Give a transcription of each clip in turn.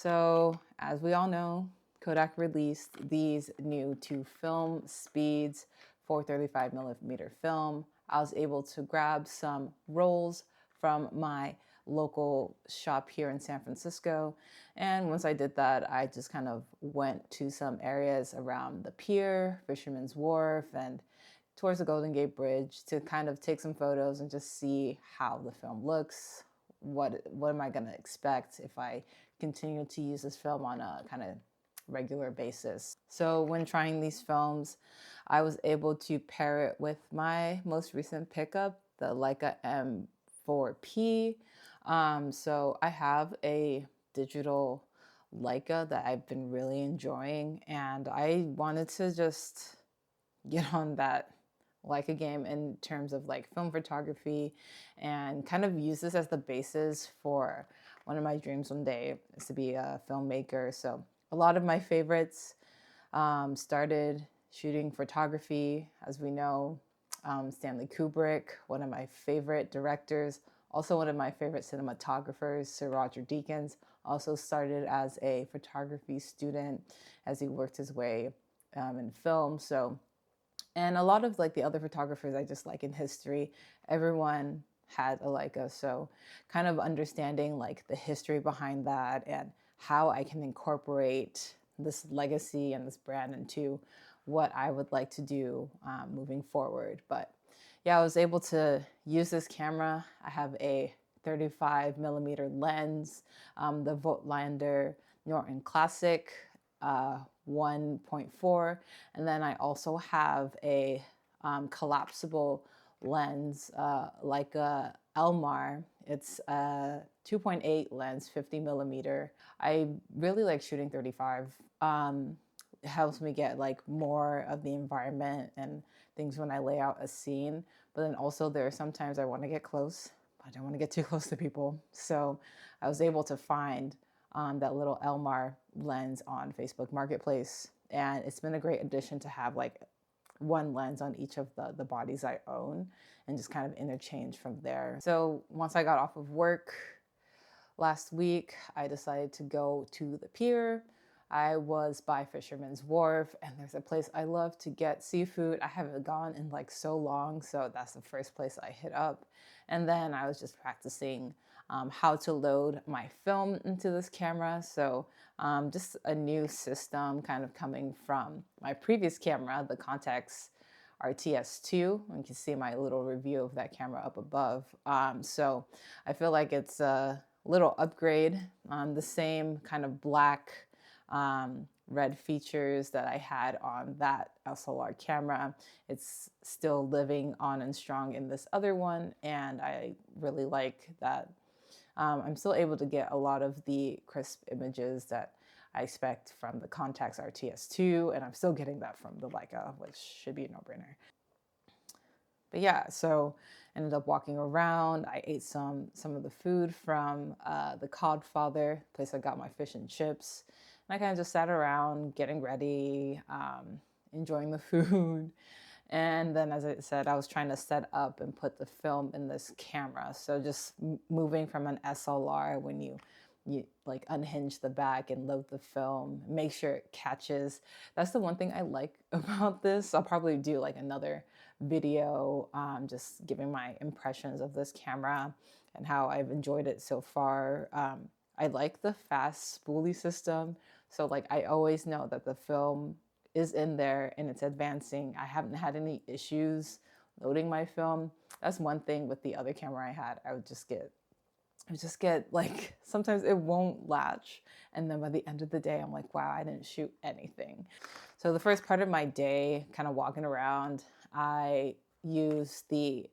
So, as we all know, Kodak released these new 2 film speeds for 35 millimeter film. I was able to grab some rolls from my local shop here in San Francisco. And once I did that, I just kind of went to some areas around the pier, Fisherman's Wharf, and towards the Golden Gate Bridge to kind of take some photos and just see how the film looks. What am I going to expect if I continue to use this film on a kind of regular basis? So when trying these films, I was able to pair it with my most recent pickup, the Leica M4-P. So I have a digital Leica that I've been really enjoying, and I wanted to just get on that Leica game in terms of like film photography and kind of use this as the basis for one of my dreams one day is to be a filmmaker. So a lot of my favorites started shooting photography. As we know, Stanley Kubrick, one of my favorite directors, also one of my favorite cinematographers, Sir Roger Deakins, also started as a photography student as he worked his way in film. And a lot of like the other photographers I just like in history, everyone had a Leica. So kind of understanding like the history behind that and how I can incorporate this legacy and this brand into what I would like to do moving forward. But yeah, I was able to use this camera. I have a 35 millimeter lens, the Voigtlander Norton Classic 1.4, and then I also have a collapsible lens like a Elmar. It's a 2.8 lens, 50 millimeter. I really like shooting 35. It helps me get like more of the environment and things when I lay out a scene. But then also there are sometimes I want to get close, but I don't want to get too close to people. So I was able to find that little Elmar lens on Facebook Marketplace. And it's been a great addition to have like one lens on each of the bodies I own and just kind of interchange from there. So once I got off of work last week, I decided to go to the pier. I was by Fisherman's Wharf, and there's a place I love to get seafood. I haven't gone in like so long, so that's the first place I hit up. And then I was just practicing how to load my film into this camera. So just a new system kind of coming from my previous camera, the Contax RTS2. You can see my little review of that camera up above. So I feel like it's a little upgrade, the same kind of black red features that I had on that SLR camera. It's still living on and strong in this other one, and I really like that I'm still able to get a lot of the crisp images that I expect from the Contax RTS2, and I'm still getting that from the Leica, which should be a no-brainer. But yeah, so I ended up walking around. I ate some of the food from the Codfather, place I got my fish and chips. And I kind of just sat around getting ready, enjoying the food. And then, as I said, I was trying to set up and put the film in this camera. So just moving from an SLR, when you like unhinge the back and load the film, make sure it catches. That's the one thing I like about this. I'll probably do like another video just giving my impressions of this camera and how I've enjoyed it so far. I like the fast spoolie system. So like I always know that the film is in there and it's advancing. I haven't had any issues loading my film. That's one thing with the other camera I had. I would just get like, sometimes it won't latch. And then by the end of the day, I'm like, wow, I didn't shoot anything. So the first part of my day, kind of walking around, I used the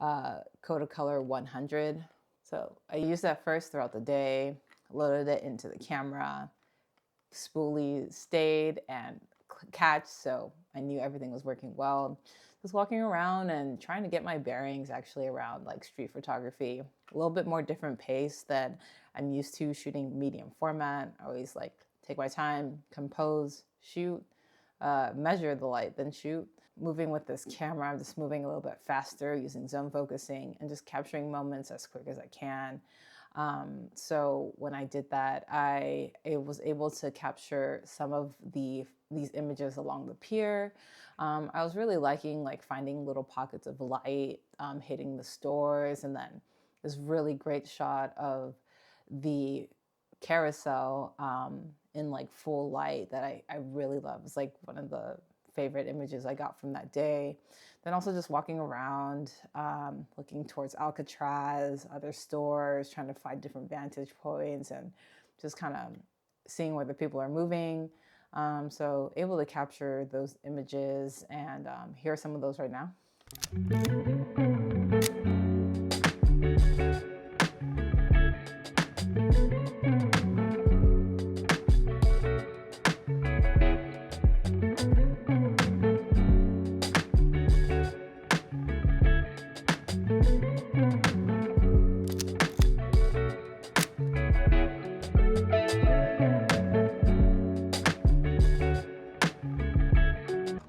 Kodacolor 100. So I used that first throughout the day, loaded it into the camera, spoolie stayed and catch, so I knew everything was working well. Just walking around and trying to get my bearings actually around like street photography, a little bit more different pace than I'm used to shooting medium format. I always like take my time, compose, shoot, measure the light, then shoot. Moving with this camera, I'm just moving a little bit faster using zone focusing and just capturing moments as quick as I can. So when I did that, I was able to capture some of these images along the pier. I was really liking like finding little pockets of light hitting the stores, and then this really great shot of the carousel in like full light that I really love. It's like one of the favorite images I got from that day. Then also just walking around, looking towards Alcatraz, other stores, trying to find different vantage points and just kind of seeing where the people are moving. So able to capture those images, and here are some of those right now.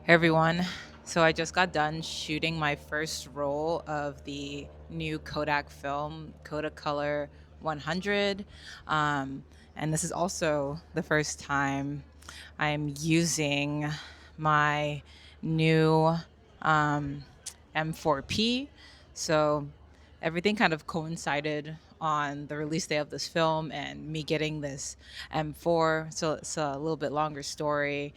Hey everyone. So I just got done shooting my first roll of the new Kodak film, Kodacolor 100. And this is also the first time I'm using my new M4-P. So everything kind of coincided on the release day of this film and me getting this M4. So it's a little bit longer story.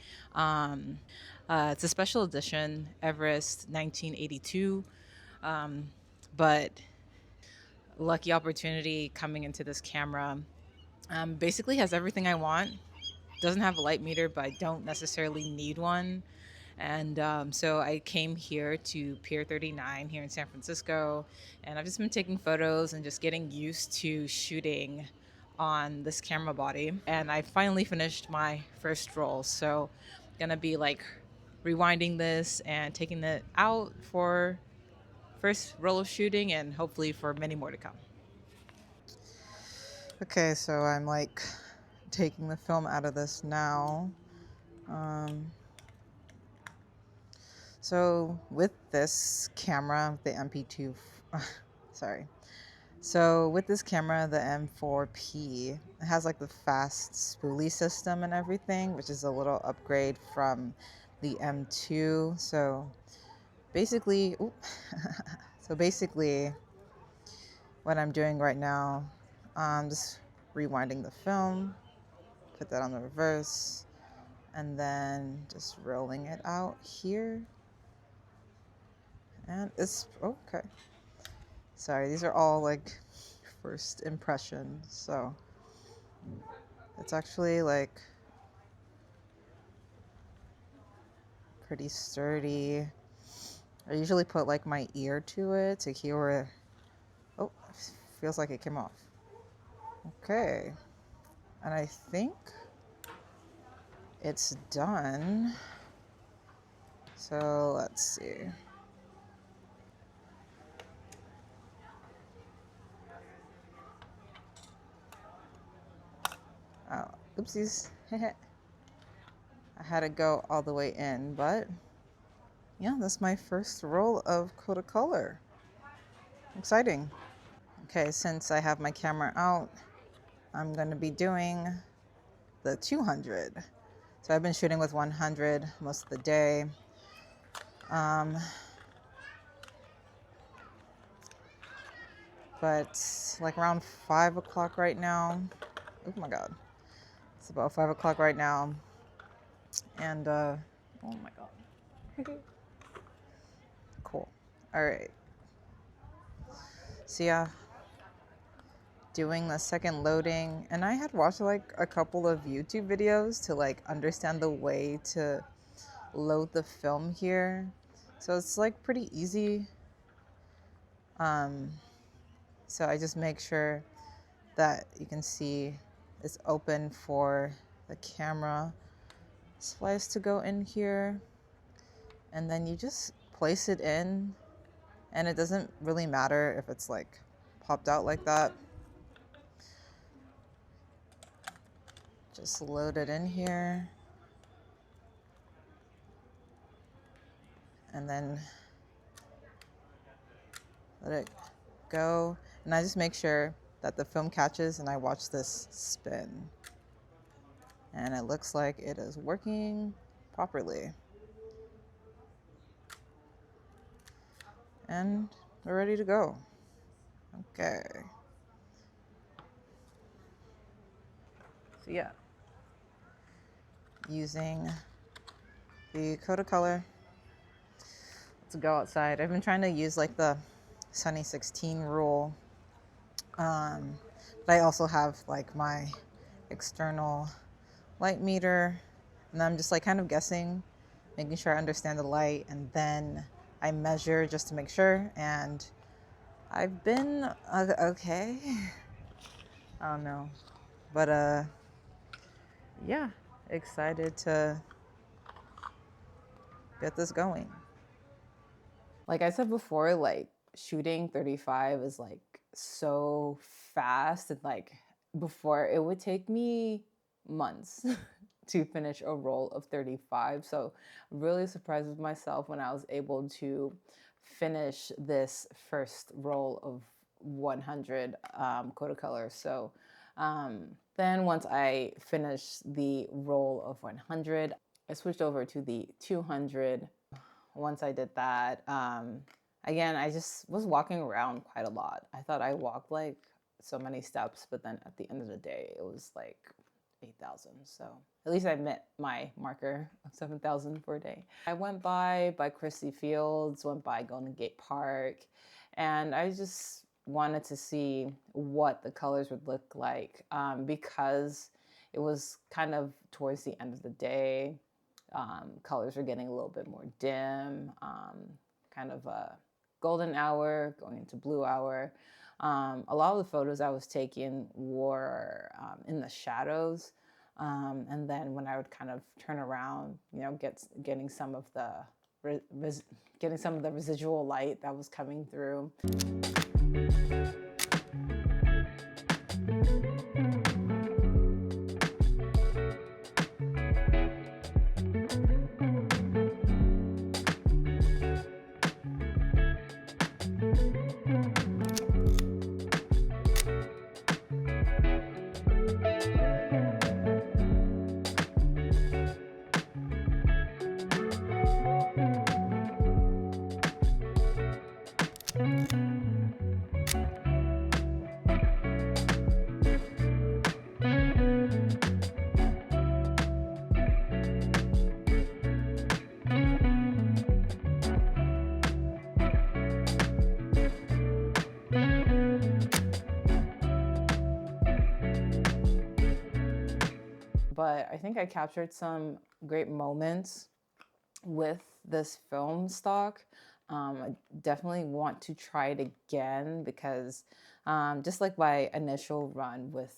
It's a special edition, Everest 1982. But lucky opportunity coming into this camera. Basically has everything I want. Doesn't have a light meter, but I don't necessarily need one. And so I came here to Pier 39 here in San Francisco, and I've just been taking photos and just getting used to shooting on this camera body. And I finally finished my first roll, so gonna be like rewinding this and taking it out for first roll of shooting, and hopefully for many more to come. Okay, so I'm like taking the film out of this now. So with this camera, the MP2, sorry. So with this camera, the M4-P, it has like the fast spoolie system and everything, which is a little upgrade from the M2. So basically, what I'm doing right now, I'm just rewinding the film, put that on the reverse, and then just rolling it out here. And it's okay. Sorry, these are all like first impressions, so it's actually like pretty sturdy. I usually put like my ear to it to hear where, oh, feels like it came off. Okay, and I think it's done. So let's see. Oh, oopsies. I had to go all the way in, but yeah, that's my first roll of Kodacolor. Exciting. Okay, since I have my camera out, I'm going to be doing the 200. So I've been shooting with 100 most of the day. But like around 5 o'clock right now. Oh my God. It's about 5 o'clock right now. And, oh my God. Cool. All right. So yeah, doing the second loading. And I had watched like a couple of YouTube videos to like understand the way to load the film here. So it's like pretty easy. So I just make sure that you can see it's open for the camera slice to go in here. And then you just place it in, and it doesn't really matter if it's like popped out like that. Just load it in here. And then let it go. And I just make sure that the film catches, and I watch this spin. And it looks like it is working properly. And we're ready to go. Okay. So yeah, using the Kodacolor to go outside. I've been trying to use like the Sunny 16 rule. But I also have like my external light meter, and I'm just like kind of guessing, making sure I understand the light, and then I measure just to make sure. And I've been okay. I don't know, but yeah, excited to get this going. Like I said before, like shooting 35 is like so fast, and like before it would take me months to finish a roll of 35. So really surprised with myself when I was able to finish this first roll of 100 Kodacolor. So then once I finished the roll of 100, I switched over to the 200. Once I did that, again, I just was walking around quite a lot. I thought I walked like so many steps, but then at the end of the day, it was like 8,000. So at least I met my marker of 7,000 for a day. I went by Christie Fields, went by Golden Gate Park, and I just wanted to see what the colors would look like because it was kind of towards the end of the day. Colors are getting a little bit more dim, kind of a golden hour going into blue hour. A lot of the photos I was taking were in the shadows, and then when I would kind of turn around, you know, getting some of the residual light that was coming through. But I think I captured some great moments with this film stock. I definitely want to try it again because just like my initial run with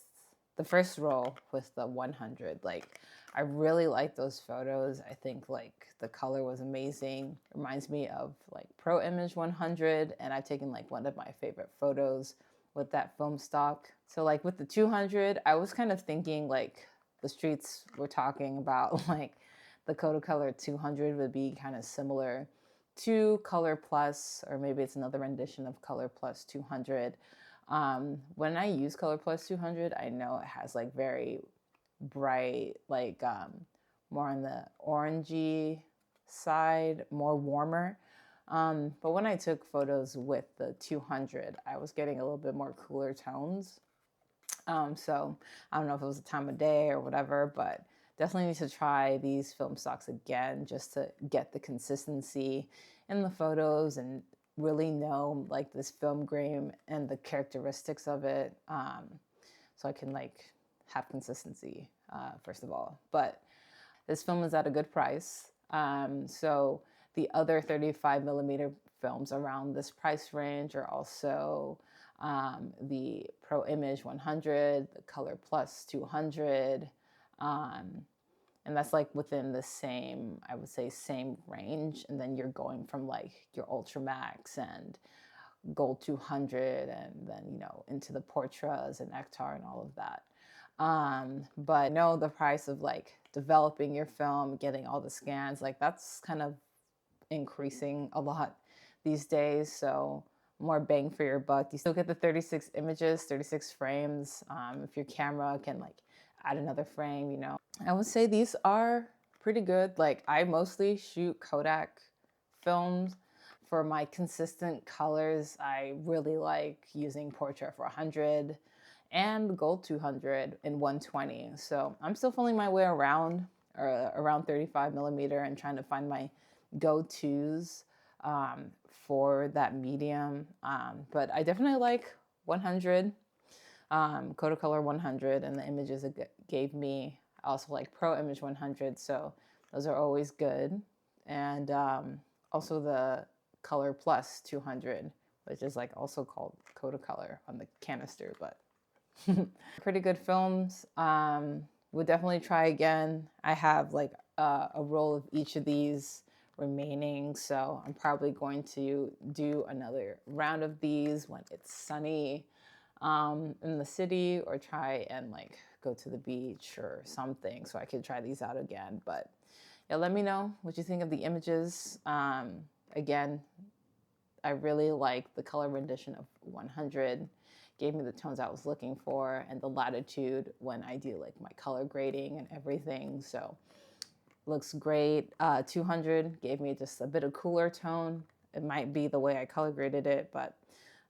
the first roll with the 100, like I really like those photos. I think like the color was amazing. Reminds me of like Pro Image 100, and I've taken like one of my favorite photos with that film stock. So like with the 200, I was kind of thinking like the streets were talking about like the Kodacolor 200 would be kind of similar to Color Plus, or maybe it's another rendition of Color Plus 200. When I use Color Plus 200, I know it has like very bright, like more on the orangey side, more warmer. But when I took photos with the 200, I was getting a little bit more cooler tones. So I don't know if it was the time of day or whatever, but definitely need to try these film stocks again just to get the consistency in the photos and really know like this film grain and the characteristics of it, so I can like have consistency first of all. But this film is at a good price. So the other 35 millimeter films around this price range are also the Pro Image 100, the Color Plus 200, and that's like within the same, I would say, same range. And then you're going from like your Ultra Max and Gold 200, and then, you know, into the Portras and Ektar and all of that. But no, the price of like developing your film, getting all the scans, like that's kind of increasing a lot these days. So more bang for your buck. You still get the 36 images, 36 frames. If your camera can like add another frame, you know. I would say these are pretty good. Like I mostly shoot Kodak films. For my consistent colors, I really like using Portrait for 100 and Gold 200 and 120. So I'm still feeling my way around around 35 millimeter and trying to find my go-tos for that medium. But I definitely like 100, Kodacolor 100, and the images it gave me. I also like Pro Image 100, so those are always good. And also the Color Plus 200, which is like also called Kodacolor on the canister, but pretty good films. Would definitely try again. I have like a roll of each of these remaining, so I'm probably going to do another round of these when it's sunny in the city, or try and like go to the beach or something so I could try these out again. But yeah, let me know what you think of the images. Again, I really like the color rendition of 100. Gave me the tones I was looking for, and the latitude when I do like my color grading and everything. So looks great. 200 gave me just a bit of cooler tone. It might be the way I color graded it, but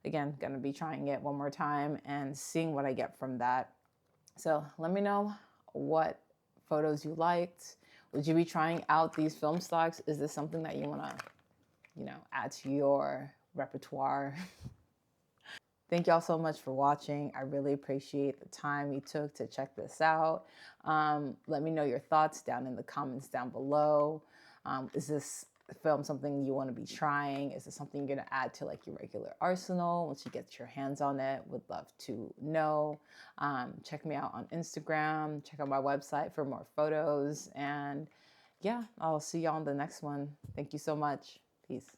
again, gonna be trying it one more time and seeing what I get from that. So let me know what photos you liked. Would you be trying out these film stocks? Is this something that you wanna, you know, add to your repertoire? Thank y'all so much for watching. I really appreciate the time you took to check this out. Let me know your thoughts down in the comments down below. Is this film something you want to be trying? Is it something you're going to add to like your regular arsenal once you get your hands on it? Would love to know. Check me out on Instagram. Check out my website for more photos. And yeah, I'll see y'all on the next one. Thank you so much. Peace.